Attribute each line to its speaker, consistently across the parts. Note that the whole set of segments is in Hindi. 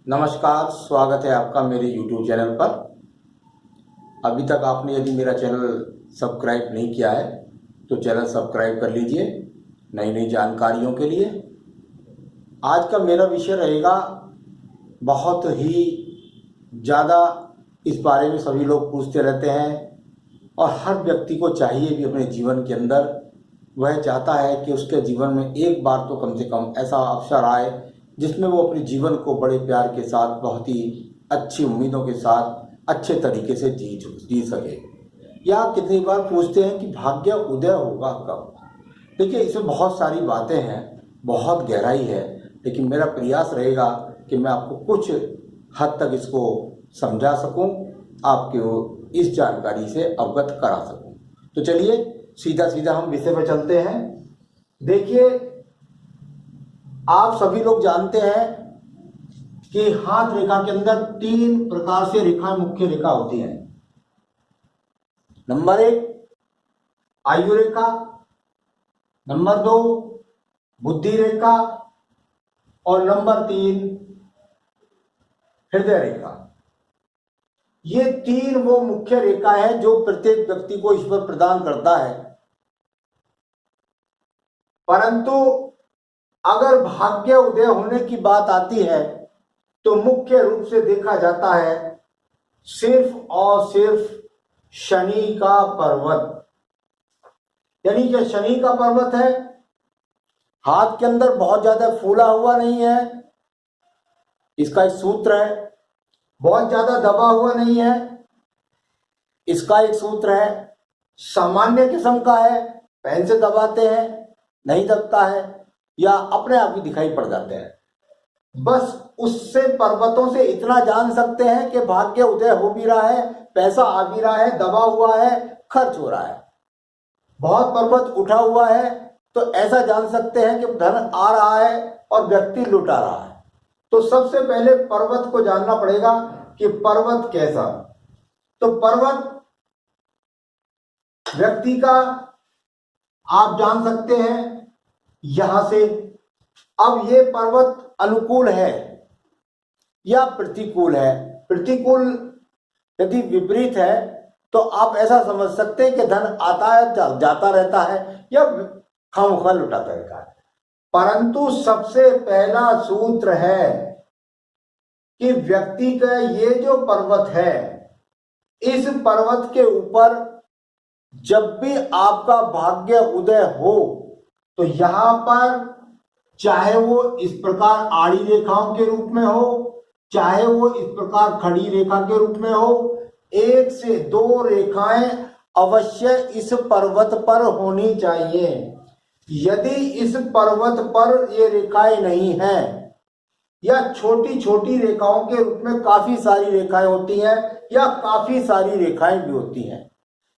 Speaker 1: नमस्कार, स्वागत है आपका मेरे YouTube चैनल पर। अभी तक आपने यदि मेरा चैनल सब्सक्राइब नहीं किया है तो चैनल सब्सक्राइब कर लीजिए नई नई जानकारियों के लिए। आज का मेरा विषय रहेगा, बहुत ही ज़्यादा इस बारे में सभी लोग पूछते रहते हैं और हर व्यक्ति को चाहिए भी अपने जीवन के अंदर, वह चाहता है कि उसके जीवन में एक बार तो कम से कम ऐसा अवसर आए जिसमें वो अपने जीवन को बड़े प्यार के साथ, बहुत ही अच्छी उम्मीदों के साथ अच्छे तरीके से जी सके। या कितनी बार पूछते हैं कि भाग्य उदय होगा कब। देखिए, इसमें बहुत सारी बातें हैं, बहुत गहराई है, लेकिन मेरा प्रयास रहेगा कि मैं आपको कुछ हद तक इसको समझा सकूं, आपके इस जानकारी से अवगत करा सकूं। तो चलिए सीधा सीधा हम विषय पर चलते हैं। देखिए, आप सभी लोग जानते हैं कि हाथ रेखा के अंदर 3 प्रकार से रेखाएं, मुख्य रेखा होती हैं। नंबर 1 आयु रेखा, नंबर 2 बुद्धि रेखा और नंबर 3 हृदय रेखा। ये 3 वो मुख्य रेखा है जो प्रत्येक व्यक्ति को ईश्वर प्रदान करता है। परंतु अगर भाग्य उदय होने की बात आती है तो मुख्य रूप से देखा जाता है सिर्फ और सिर्फ शनि का पर्वत। यानी कि शनि का पर्वत है, हाथ के अंदर बहुत ज्यादा फूला हुआ नहीं है, इसका एक सूत्र है। बहुत ज्यादा दबा हुआ नहीं है, इसका एक सूत्र है। सामान्य किस्म का है, पेन से दबाते हैं नहीं दबता है, या अपने आप ही दिखाई पड़ जाते हैं। बस उससे, पर्वतों से इतना जान सकते हैं कि भाग्य उदय हो भी रहा है, पैसा आ भी रहा है, दबा हुआ है, खर्च हो रहा है। बहुत पर्वत उठा हुआ है तो ऐसा जान सकते हैं कि धन आ रहा है और व्यक्ति लुटा रहा है। तो सबसे पहले पर्वत को जानना पड़ेगा कि पर्वत कैसा। तो पर्वत व्यक्ति का आप जान सकते हैं यहां से। अब ये पर्वत अनुकूल है या प्रतिकूल है। प्रतिकूल यदि विपरीत है तो आप ऐसा समझ सकते हैं कि धन आता है, जाता रहता है, या खामोखा लुटाता रहता है। परंतु सबसे पहला सूत्र है कि व्यक्ति का ये जो पर्वत है, इस पर्वत के ऊपर जब भी आपका भाग्य उदय हो तो यहां पर, चाहे वो इस प्रकार आड़ी रेखाओं के रूप में हो, चाहे वो इस प्रकार खड़ी रेखा के रूप में हो, 1 से 2 रेखाएं अवश्य इस पर्वत पर होनी चाहिए। यदि इस पर्वत पर ये रेखाएं नहीं हैं, या छोटी छोटी रेखाओं के रूप में काफी सारी रेखाएं होती हैं, या काफी सारी रेखाएं भी होती हैं,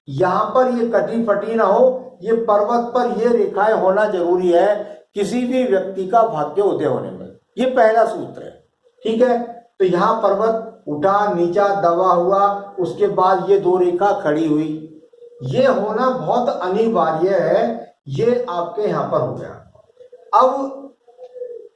Speaker 1: यहां पर ये कटी फटी ना हो, ये पर्वत पर ये रेखाएं होना जरूरी है किसी भी व्यक्ति का भाग्य उदय होने में। ये पहला सूत्र है, ठीक है। तो यहां पर्वत उठा, नीचा दबा हुआ, उसके बाद ये 2 रेखा खड़ी हुई, ये होना बहुत अनिवार्य है। ये आपके यहां पर हो गया। अब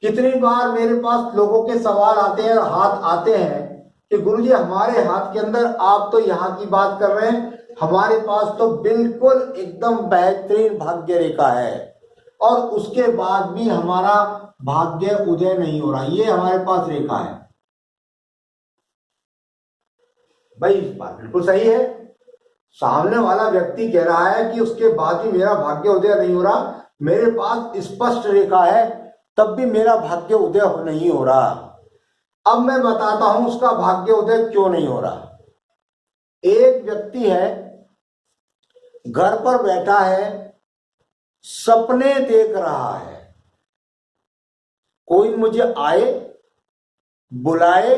Speaker 1: कितनी बार मेरे पास लोगों के सवाल आते हैं, हाथ आते हैं कि गुरुजी हमारे हाथ के अंदर, आप तो यहाँ की बात कर रहे हैं, हमारे पास तो बिल्कुल एकदम बेहतरीन भाग्य रेखा है और उसके बाद भी हमारा भाग्य उदय नहीं हो रहा। ये हमारे पास रेखा है। भाई बात बिल्कुल सही है। सामने वाला व्यक्ति कह रहा है कि उसके बाद भी मेरा भाग्य उदय नहीं हो रहा, मेरे पास स्पष्ट रेखा है तब भी मेरा भाग्य उदय नहीं हो रहा। अब मैं बताता हूं उसका भाग्य उदय क्यों नहीं हो रहा। एक व्यक्ति है, घर पर बैठा है, सपने देख रहा है, कोई मुझे आए बुलाए,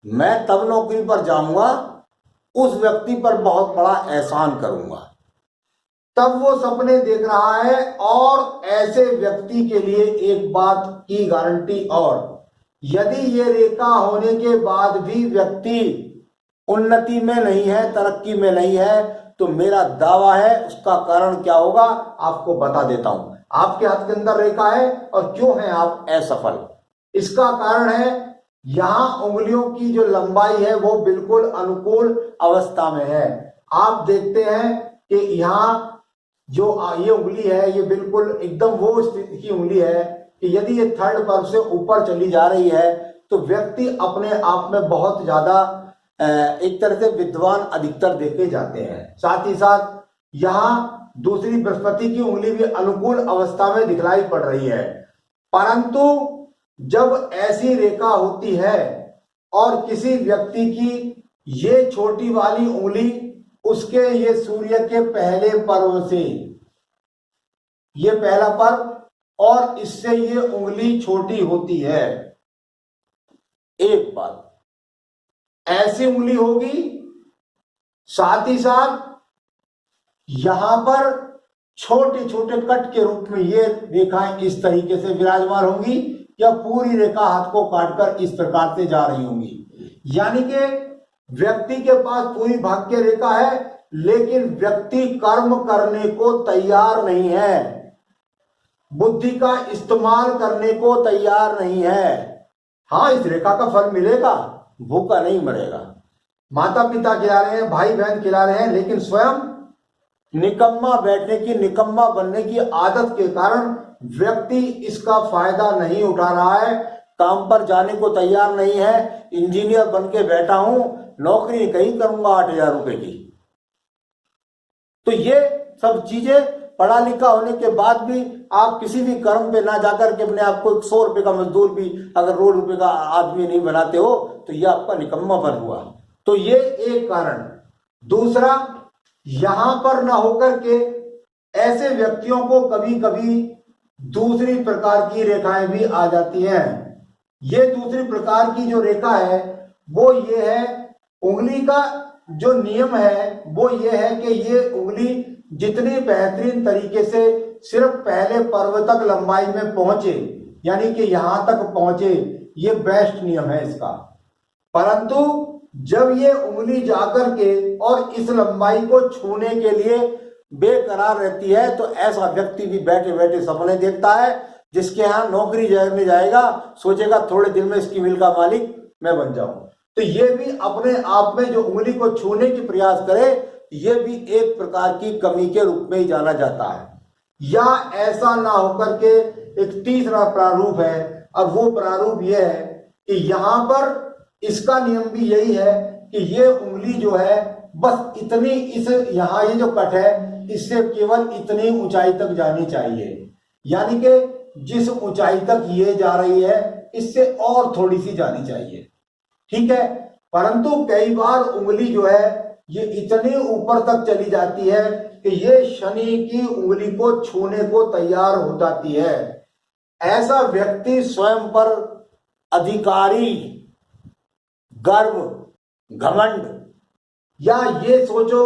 Speaker 1: मैं तब नौकरी पर जाऊंगा, उस व्यक्ति पर बहुत बड़ा एहसान करूंगा, तब वो सपने देख रहा है। और ऐसे व्यक्ति के लिए एक बात की गारंटी और, यदि ये रेखा होने के बाद भी व्यक्ति उन्नति में नहीं है, तरक्की में नहीं है, तो मेरा दावा है उसका कारण क्या होगा आपको बता देता हूं। आपके हाथ के अंदर रेखा है और क्यों है आप असफल, इसका कारण है यहां उंगलियों की जो लंबाई है वो बिल्कुल अनुकूल अवस्था में है। आप देखते हैं कि यहाँ जो ये उंगली है ये बिल्कुल एकदम वो स्थिति की उंगली है कि यदि ये थर्ड पर्व से ऊपर चली जा रही है तो व्यक्ति अपने आप में बहुत ज्यादा एक तरह से विद्वान अधिकतर देखे जाते हैं। साथ ही साथ यहाँ दूसरी बृहस्पति की उंगली भी अनुकूल अवस्था में दिखलाई पड़ रही है। परंतु जब ऐसी रेखा होती है और किसी व्यक्ति की ये छोटी वाली उंगली उसके ये सूर्य के पहले पर्व से, ये पहला पर्व और इससे ये उंगली छोटी होती है, एक बात ऐसी उंगली होगी। साथ ही साथ यहां पर छोटे छोटे कट के रूप में ये रेखाएं इस तरीके से विराजमान होंगी या पूरी रेखा हाथ को काटकर इस प्रकार से जा रही होंगी। यानी कि व्यक्ति के पास पूरी भाग्य रेखा है लेकिन व्यक्ति कर्म करने को तैयार नहीं है, बुद्धि का इस्तेमाल करने को तैयार नहीं है। हाँ, इस रेखा का फल मिलेगा, भूखा नहीं मरेगा। माता पिता खिला रहे हैं, भाई बहन खिला रहे हैं, लेकिन स्वयं निकम्मा बैठने की, निकम्मा बनने की आदत के कारण व्यक्ति इसका फायदा नहीं उठा रहा है, काम पर जाने को तैयार नहीं है। इंजीनियर बन के बैठा हूं, नौकरी कहीं करूंगा 8,000 रुपए की। तो ये सब चीजें पढ़ा लिखा होने के बाद भी आप किसी भी कर्म पे ना जाकर के अपने आप को 100 रुपए का मजदूर भी अगर 2 रुपए का आदमी नहीं बनाते हो तो ये आपका निकम्मापन हुआ। तो ये एक कारण। दूसरा, यहां पर ना होकर के ऐसे व्यक्तियों को कभी कभी दूसरी प्रकार की रेखाएं भी आ जाती हैं। ये दूसरी प्रकार की जो रेखा है वो ये है, उंगली का जो नियम है वो ये है कि ये उंगली जितनी बेहतरीन तरीके से सिर्फ पहले पर्व तक लंबाई में पहुंचे, यानी कि यहां तक पहुंचे, ये बेस्ट नियम है इसका। परंतु जब ये उंगली जाकर के और इस लंबाई को छूने के लिए बेकरार रहती है तो ऐसा व्यक्ति भी बैठे बैठे सपने देखता है, जिसके यहाँ नौकरी करने जाएगा सोचेगा थोड़े दिन में इसकी मिल का मालिक मैं बन जाऊं। तो ये भी अपने आप में जो उंगली को छूने की प्रयास करे, ये भी एक प्रकार की कमी के रूप में ही जाना जाता है। या ऐसा ना होकर के एक तीसरा प्रारूप है, और वो प्रारूप ये है कि यहां पर इसका नियम भी यही है कि ये उंगली जो है बस इतनी, इस यहाँ ये जो कट है इससे केवल इतनी ऊंचाई तक जानी चाहिए, यानी कि जिस ऊंचाई तक ये जा रही है इससे और थोड़ी सी जानी चाहिए, ठीक है। परंतु कई बार उंगली जो है ये इतनी ऊपर तक चली जाती है कि ये शनि की उंगली को छूने को तैयार हो जाती है। ऐसा व्यक्ति स्वयं पर अधिकारी, गर्व, घमंड, या ये सोचो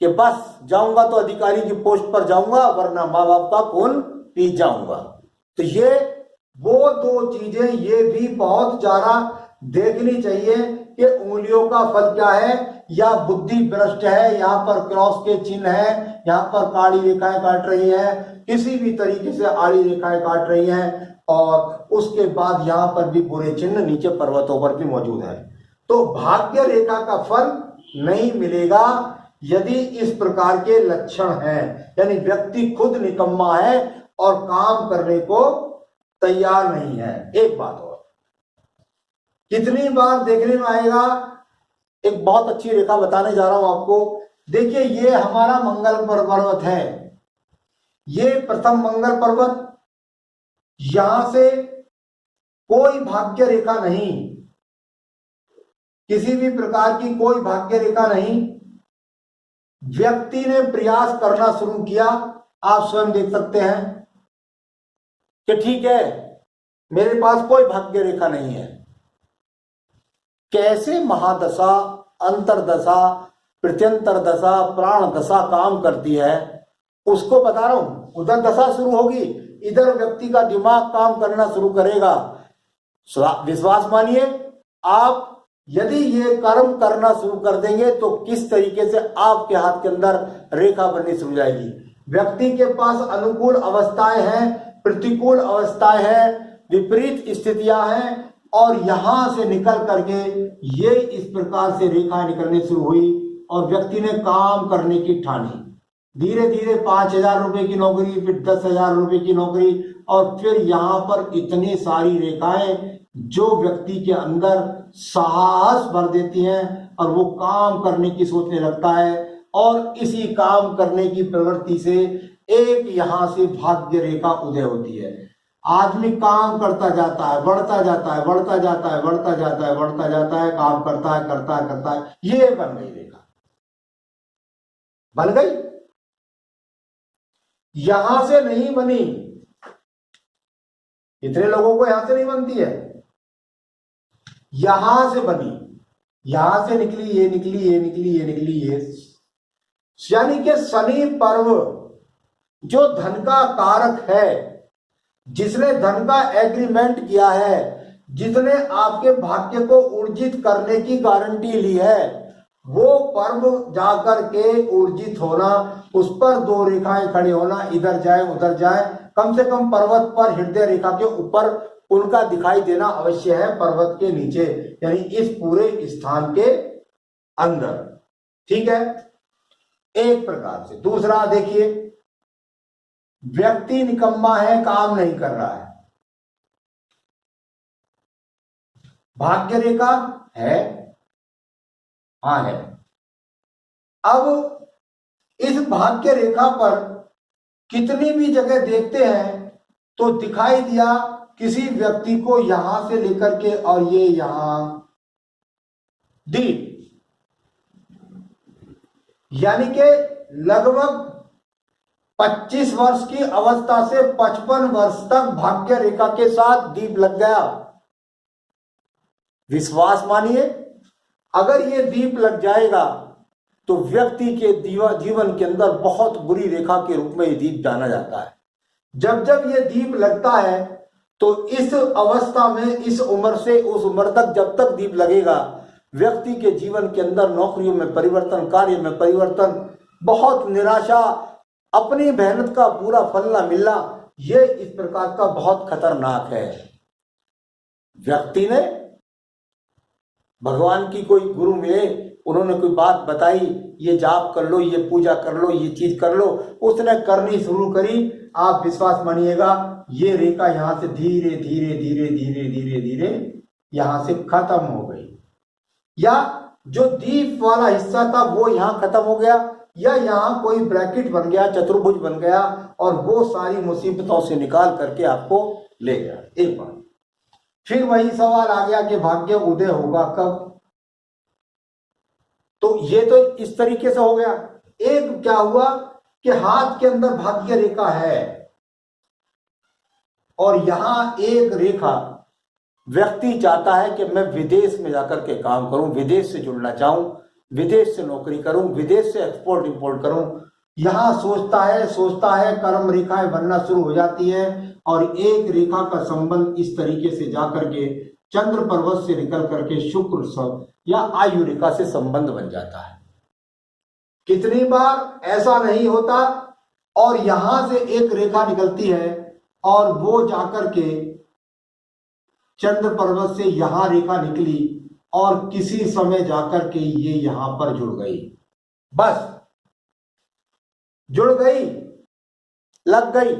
Speaker 1: कि बस जाऊंगा तो अधिकारी की पोस्ट पर जाऊंगा वरना माँ बाप का खून पी जाऊंगा। तो ये वो दो चीजें ये भी बहुत ज्यादा देखनी चाहिए कि उंगलियों का फल क्या है, या बुद्धि भ्रष्ट है, यहाँ पर क्रॉस के चिन्ह है, यहाँ पर काली रेखाएं काट रही है, किसी भी तरीके से आड़ी रेखाएं काट रही हैं, और उसके बाद यहाँ पर भी बुरे चिन्ह नीचे पर्वतों पर भी मौजूद है। तो भाग्य रेखा का फल नहीं मिलेगा यदि इस प्रकार के लक्षण हैं, यानी व्यक्ति खुद निकम्मा है और काम करने को तैयार नहीं है। एक बात और, कितनी बार देखने में आएगा, एक बहुत अच्छी रेखा बताने जा रहा हूं आपको। देखिए, ये हमारा मंगल पर्वत है, ये प्रथम मंगल पर्वत, यहां से कोई भाग्य रेखा नहीं, किसी भी प्रकार की कोई भाग्य रेखा नहीं। व्यक्ति ने प्रयास करना शुरू किया, आप स्वयं देख सकते हैं कि ठीक है मेरे पास कोई भाग्य रेखा नहीं है। कैसे महादशा, अंतरदशा, प्रत्यंतर दशा, प्राण दशा काम करती है उसको बता रहा हूं। उधर दशा शुरू होगी, इधर व्यक्ति का दिमाग काम करना शुरू करेगा। विश्वास मानिए, आप यदि ये कर्म करना शुरू कर देंगे तो किस तरीके से आपके हाथ के अंदर रेखा बननी शुरू जाएगी। व्यक्ति के पास अनुकूल अवस्थाएं हैं, प्रतिकूल अवस्थाएं हैं, विपरीत स्थितियां हैं, और यहां से निकल करके ये इस प्रकार से रेखा निकलने शुरू हुई और व्यक्ति ने काम करने की ठानी। धीरे धीरे 5,000 रुपए की नौकरी, फिर 10,000 रुपए की नौकरी, और फिर यहाँ पर इतनी सारी रेखाएं जो व्यक्ति के अंदर साहस भर देती हैं और वो काम करने की सोचने लगता है। और इसी काम करने की प्रवृत्ति से एक यहाँ से भाग्य रेखा उदय होती है। आदमी काम करता जाता है, बढ़ता जाता है, बढ़ता जाता है, बढ़ता जाता है, बढ़ता जाता है, काम करता है, करता है, करता है, ये बन गई रेखा, बन गई। यहां से नहीं बनी, इतने लोगों को यहां से नहीं बनती है, यहां से बनी, यहां से निकली, ये निकली, ये निकली, ये निकली, ये। यानी कि शनि पर्व जो धन का कारक है, जिसने धन का एग्रीमेंट किया है, जिसने आपके भाग्य को ऊर्जित करने की गारंटी ली है, वो पर्व जाकर के ऊर्जित होना, उस पर दो रेखाएं खड़ी होना, इधर जाए उधर जाए, कम से कम पर्वत पर हृदय रेखा के ऊपर उनका दिखाई देना अवश्य है, पर्वत के नीचे, यानी इस पूरे स्थान के अंदर। ठीक है, एक प्रकार से। दूसरा देखिए, व्यक्ति निकम्मा है, काम नहीं कर रहा है, भाग्य रेखा है, हाँ है। अब इस भाग्य रेखा पर कितनी भी जगह देखते हैं तो दिखाई दिया किसी व्यक्ति को यहां से लेकर के और ये यहां दीप, यानी कि लगभग 25 वर्ष की अवस्था से 55 वर्ष तक भाग्य रेखा के साथ दीप लग गया। विश्वास मानिए, अगर ये दीप लग जाएगा तो व्यक्ति के जीवन के अंदर बहुत बुरी रेखा के रूप में ये दीप जाना जाता है। जब जब ये दीप लगता है तो इस अवस्था में, इस उम्र से उस उम्र तक, जब तक दीप लगेगा, व्यक्ति के जीवन के अंदर नौकरियों में परिवर्तन, कार्य में परिवर्तन, बहुत निराशा, अपनी मेहनत का पूरा फल ना मिलना, ये इस प्रकार का बहुत खतरनाक है। व्यक्ति ने भगवान की कोई गुरु मिले, उन्होंने कोई बात बताई, ये जाप कर लो, ये पूजा कर लो, ये चीज कर लो, उसने करनी शुरू करी, आप विश्वास मानिएगा, ये रेखा यहां से धीरे धीरे धीरे धीरे धीरे धीरे यहां से खत्म हो गई, या जो दीप वाला हिस्सा था वो यहां खत्म हो गया, या यहां कोई ब्रैकेट बन गया, चतुर्भुज बन गया, और वो सारी मुसीबतों से निकाल करके आपको ले गया। एक बार फिर वही सवाल आ गया कि भाग्य उदय होगा कब? तो ये तो इस तरीके से हो गया। एक क्या हुआ कि हाथ के अंदर भाग्य रेखा है और यहां एक रेखा, व्यक्ति चाहता है कि मैं विदेश में जाकर के काम करूं, विदेश से जुड़ना चाहूं, विदेश से नौकरी करूं, विदेश से एक्सपोर्ट इंपोर्ट करूं, यहां सोचता है, कर्म रेखाएं बनना शुरू हो जाती है और एक रेखा का संबंध इस तरीके से जाकर के चंद्र पर्वत से निकल करके शुक्र सब या आयु रेखा से संबंध बन जाता है। कितनी बार ऐसा नहीं होता और यहां से एक रेखा निकलती है और वो जाकर के चंद्र पर्वत से यहां रेखा निकली और किसी समय जाकर के ये यहां पर जुड़ गई, बस जुड़ गई, लग गई।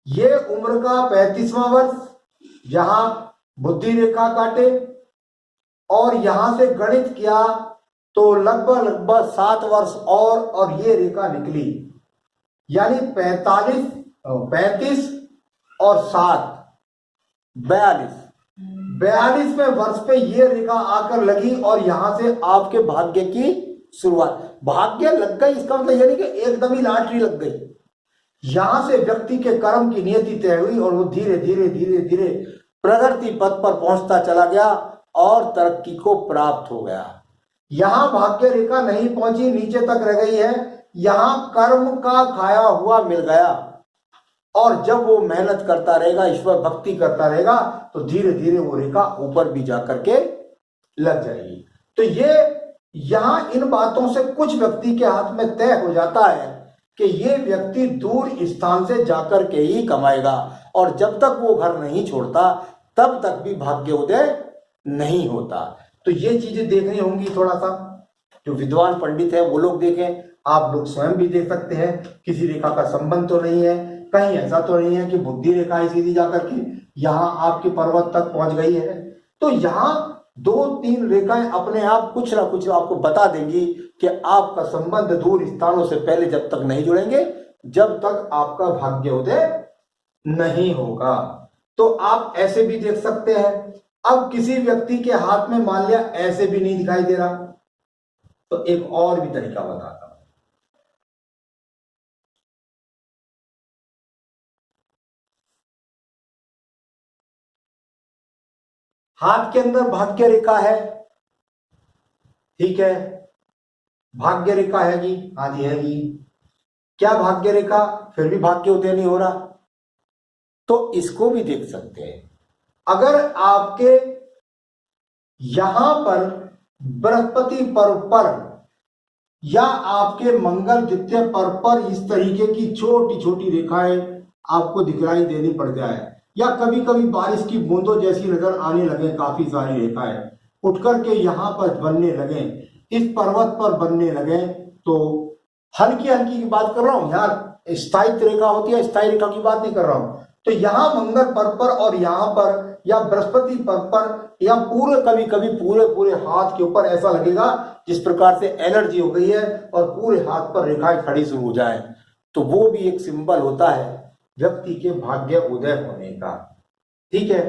Speaker 1: ये उम्र का 35वां वर्ष, यहां बुद्धि रेखा काटे और यहां से गणित किया तो लगभग 7 वर्ष और ये रेखा निकली, यानी 35 और 7 42वें वर्ष पे ये रेखा आकर लगी और यहां से आपके भाग्य की शुरुआत। भाग्य लग गई इसका मतलब यानी कि एकदम ही लॉटरी लग गई। यहां से व्यक्ति के कर्म की नियति तय हुई और वो धीरे धीरे धीरे धीरे प्रगति पथ पर पहुंचता चला गया और तरक्की को प्राप्त हो गया। यहां भाग्य रेखा नहीं पहुंची, नीचे तक रह गई है, यहां कर्म का खाया हुआ मिल गया और जब वो मेहनत करता रहेगा, ईश्वर भक्ति करता रहेगा तो धीरे धीरे वो रेखा ऊपर भी जाकर के लग जाएगी। तो ये यहां इन बातों से कुछ व्यक्ति के हाथ में तय हो जाता है कि ये व्यक्ति दूर स्थान से जाकर के ही कमाएगा और जब तक वो घर नहीं छोड़ता तब तक भी भाग्योदय नहीं होता। तो ये चीजें देखनी होंगी, थोड़ा सा जो विद्वान पंडित है वो लोग देखें, आप लोग स्वयं भी देख सकते हैं किसी रेखा का संबंध तो नहीं है, कहीं ऐसा तो नहीं है कि बुद्धि रेखा ही सीधी जाकर के यहाँ आपके पर्वत तक पहुंच गई है। तो यहाँ 2-3 रेखाएं अपने आप कुछ ना कुछ आपको बता देंगी कि आपका संबंध दूर स्थानों से पहले जब तक नहीं जुड़ेंगे, जब तक आपका भाग्योदय नहीं होगा। तो आप ऐसे भी देख सकते हैं। अब किसी व्यक्ति के हाथ में मान लिया ऐसे भी नहीं दिखाई दे रहा, तो एक और भी तरीका बताता हूं। हाथ के अंदर भाग्य रेखा है, ठीक है, भाग्य रेखा हैगी, आदि हैगी, क्या भाग्य रेखा, फिर भी भाग्योदय नहीं हो रहा, तो इसको भी देख सकते हैं। अगर आपके यहां पर बृहस्पति पर्व पर या आपके मंगल द्वितीय पर्व पर इस तरीके की छोटी छोटी रेखाएं आपको दिखलाई देनी पड़ जाए, या कभी कभी बारिश की बूंदों जैसी नजर आने लगे, काफी सारी रेखाएं उठ करके यहां पर बनने लगे, इस पर्वत पर बनने लगे, तो हल्की हल्की की बात कर रहा हूं यार, स्थायित्व रेखा होती है, स्थायी रेखा की बात नहीं कर रहा हूं। तो यहां मंगल पर्व पर और यहां पर या बृहस्पति पर्व पर या पूरे कभी कभी पूरे पूरे हाथ के ऊपर ऐसा लगेगा जिस प्रकार से एलर्जी हो गई है और पूरे हाथ पर रेखाएं खड़ी शुरू हो जाए, तो वो भी एक सिंबल होता है व्यक्ति के भाग्य उदय होने का। ठीक है,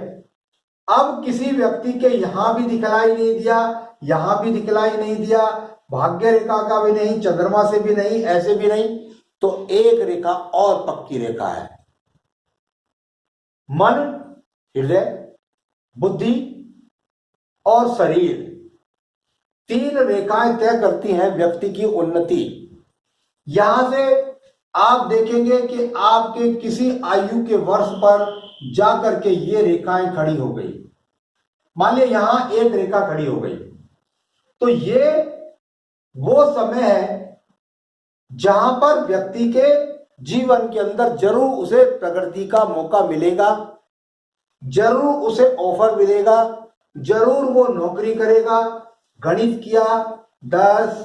Speaker 1: अब किसी व्यक्ति के यहां भी दिखलाई नहीं दिया, यहां भी दिखलाई नहीं दिया, भाग्य रेखा का भी नहीं, चंद्रमा से भी नहीं, ऐसे भी नहीं, तो एक रेखा और पक्की रेखा है। मन, हृदय, बुद्धि और शरीर, 3 रेखाएं तय करती हैं व्यक्ति की उन्नति। यहां से आप देखेंगे कि आपके किसी आयु के वर्ष पर जाकर के ये रेखाएं खड़ी हो गई। मान लिया यहां एक रेखा खड़ी हो गई, तो ये वो समय है जहां पर व्यक्ति के जीवन के अंदर जरूर उसे प्रगति का मौका मिलेगा, जरूर उसे ऑफर मिलेगा, जरूर वो नौकरी करेगा। गणित किया, 10,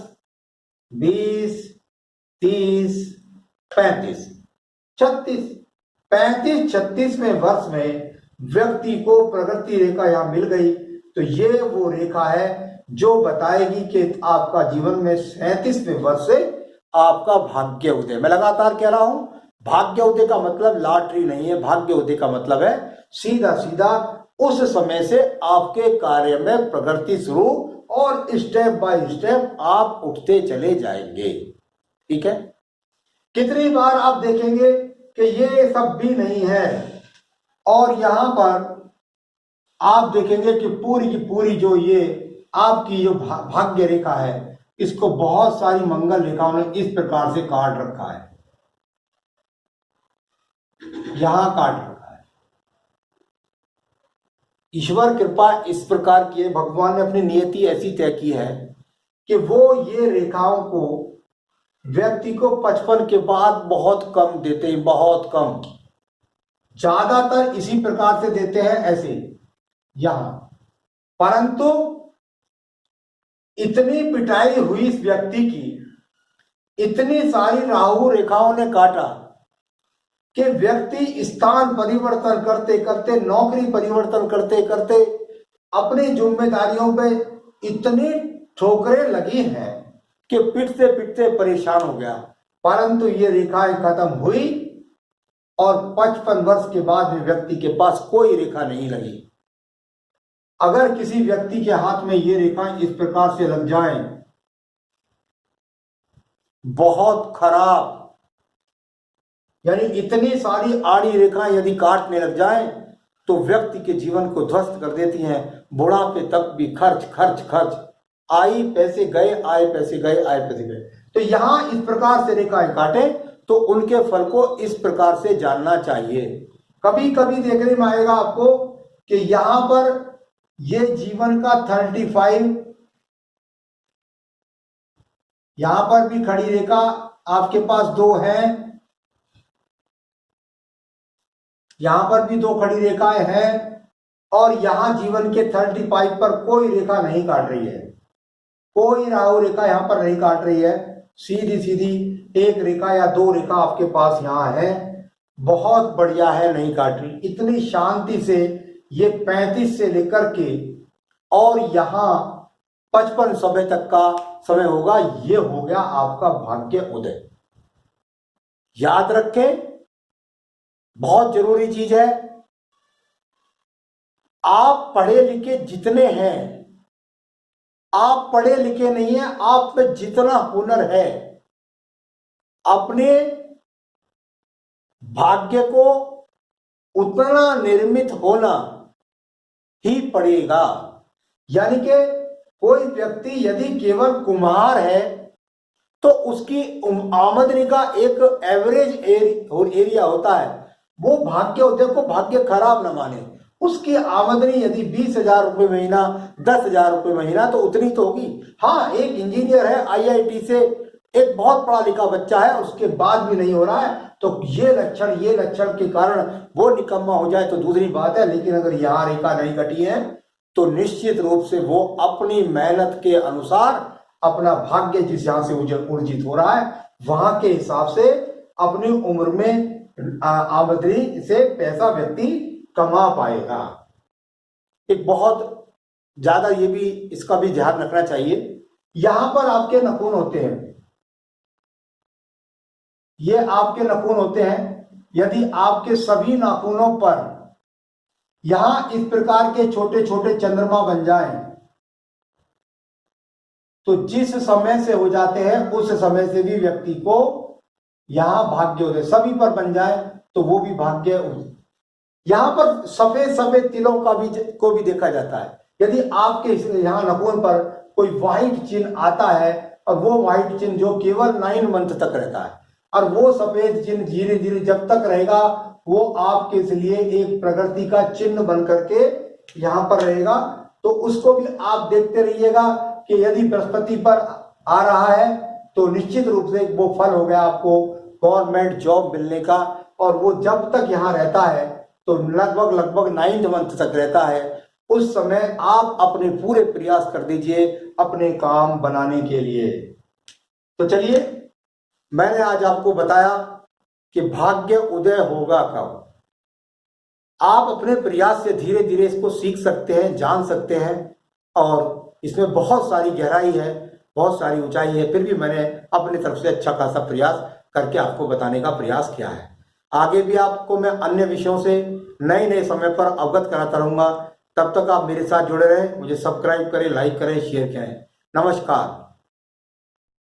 Speaker 1: 20, 30, 35, 36, 35-36वें वर्ष में व्यक्ति को प्रगति रेखा यहां मिल गई, तो ये वो रेखा है जो बताएगी कि आपका जीवन में 37वें वर्ष से आपका भाग्य उदय। मैं लगातार कह रहा हूं, भाग्य उदय का मतलब लॉटरी नहीं है, भाग्य उदय का मतलब है सीधा सीधा उस समय से आपके कार्य में प्रगति शुरू और स्टेप बाय स्टेप आप उठते चले जाएंगे। ठीक है, कितनी बार आप देखेंगे कि ये सब भी नहीं है और यहां पर आप देखेंगे कि पूरी की पूरी जो ये आपकी जो भाग्य रेखा है, इसको बहुत सारी मंगल रेखाओं ने इस प्रकार से काट रखा है, यहां काट रखा है। ईश्वर कृपा इस प्रकार की है, भगवान ने अपनी नियति ऐसी तय की है कि वो ये रेखाओं को व्यक्ति को 55 के बाद बहुत कम देते हैं, बहुत कम, ज्यादातर इसी प्रकार से देते हैं ऐसे यहां। परंतु इतनी पिटाई हुई इस व्यक्ति की, इतनी सारी राहु रेखाओं ने काटा कि व्यक्ति स्थान परिवर्तन करते करते, नौकरी परिवर्तन करते करते अपनी जिम्मेदारियों पे इतनी ठोकरें लगी हैं कि पिटते पिटते परेशान हो गया। परंतु ये रेखाएं खत्म हुई और 55 वर्ष के बाद में व्यक्ति के पास कोई रेखा नहीं लगी। अगर किसी व्यक्ति के हाथ में ये रेखाएं इस प्रकार से लग जाएं, बहुत खराब, यानी इतनी सारी आड़ी रेखाएं यदि काटने लग जाएं तो व्यक्ति के जीवन को ध्वस्त कर देती हैं। बुढ़ापे तक भी खर्च खर्च खर्च, आई पैसे गए, आए पैसे गए, आए पैसे गए। तो यहां इस प्रकार से रेखाएं काटे तो उनके फल को इस प्रकार से जानना चाहिए। कभी कभी देखने में आएगा आपको कि यहां पर ये जीवन का 35, यहां पर भी खड़ी रेखा आपके पास 2 है, यहां पर भी 2 खड़ी रेखाएं हैं, और यहां जीवन के 35 पर कोई रेखा नहीं काट रही है, कोई राहु रेखा यहां पर नहीं काट रही है, सीधी सीधी एक रेखा या दो रेखा आपके पास यहां है, बहुत बढ़िया है, नहीं काट रही। इतनी शांति से ये 35 से लेकर के और यहां 55 समय तक का समय होगा, ये हो गया आपका भाग्य उदय। याद रखें, बहुत जरूरी चीज है, आप पढ़े लिखे जितने हैं, आप पढ़े लिखे नहीं है, आप में जितना हुनर है, अपने भाग्य को उतना निर्मित होना ही पड़ेगा। यानी कि कोई व्यक्ति यदि केवल कुम्हार है तो उसकी आमदनी का एक एवरेज एरिया होता है, वो भाग्य उदय को भाग्य खराब न माने। उसकी आमदनी यदि 20,000 रुपये महीना, 10,000 रुपये महीना, तो उतनी तो होगी। हाँ, एक इंजीनियर है IIT से, एक बहुत पढ़ा लिखा बच्चा है, उसके बाद भी नहीं हो रहा है, तो ये लक्षण के कारण वो निकम्मा हो जाए तो दूसरी बात है। लेकिन अगर यहां रेखा नहीं कटी है तो निश्चित रूप से वो अपनी मेहनत के अनुसार अपना भाग्य जिस यहां से उर्जित हो रहा है वहां के हिसाब से अपनी उम्र में आमदनी से पैसा व्यक्ति कमा पाएगा। एक बहुत ज्यादा ये भी, इसका भी ध्यान रखना चाहिए, यहां पर आपके नखून होते हैं, ये आपके नाखून होते हैं। यदि आपके सभी नाखूनों पर यहां इस प्रकार के छोटे छोटे चंद्रमा बन जाएं, तो जिस समय से हो जाते हैं उस समय से भी व्यक्ति को यहां भाग्य उदय, सभी पर बन जाए तो वो भी भाग्य उदय। यहां पर सफेद सफेद तिलों को भी देखा जाता है। यदि आपके यहां नाखून पर कोई व्हाइट चिन्ह आता है, और वो व्हाइट चिन्ह जो केवल 9 मंथ तक रहता है, और वो सफेद चिन्ह धीरे धीरे जब तक रहेगा वो आपके लिए एक प्रकृति का चिन्ह बन करके यहां पर रहेगा, तो उसको भी आप देखते रहिएगा कि यदि बृहस्पति पर आ रहा है तो निश्चित रूप से वो फल हो गया आपको गवर्नमेंट जॉब मिलने का। और वो जब तक यहां रहता है तो लगभग 9 मंथ तक रहता है, उस समय आप अपने पूरे प्रयास कर दीजिए अपने काम बनाने के लिए। तो चलिए, मैंने आज आपको बताया कि भाग्य उदय होगा कब। आप अपने प्रयास से धीरे धीरे इसको सीख सकते हैं, जान सकते हैं, और इसमें बहुत सारी गहराई है, बहुत सारी ऊंचाई है, फिर भी मैंने अपनी तरफ से अच्छा खासा प्रयास करके आपको बताने का प्रयास किया है। आगे भी आपको मैं अन्य विषयों से नए नए समय पर अवगत कराता रहूंगा। तब तक आप मेरे साथ जुड़े रहें, मुझे सब्सक्राइब करें, लाइक करें, शेयर करें। नमस्कार।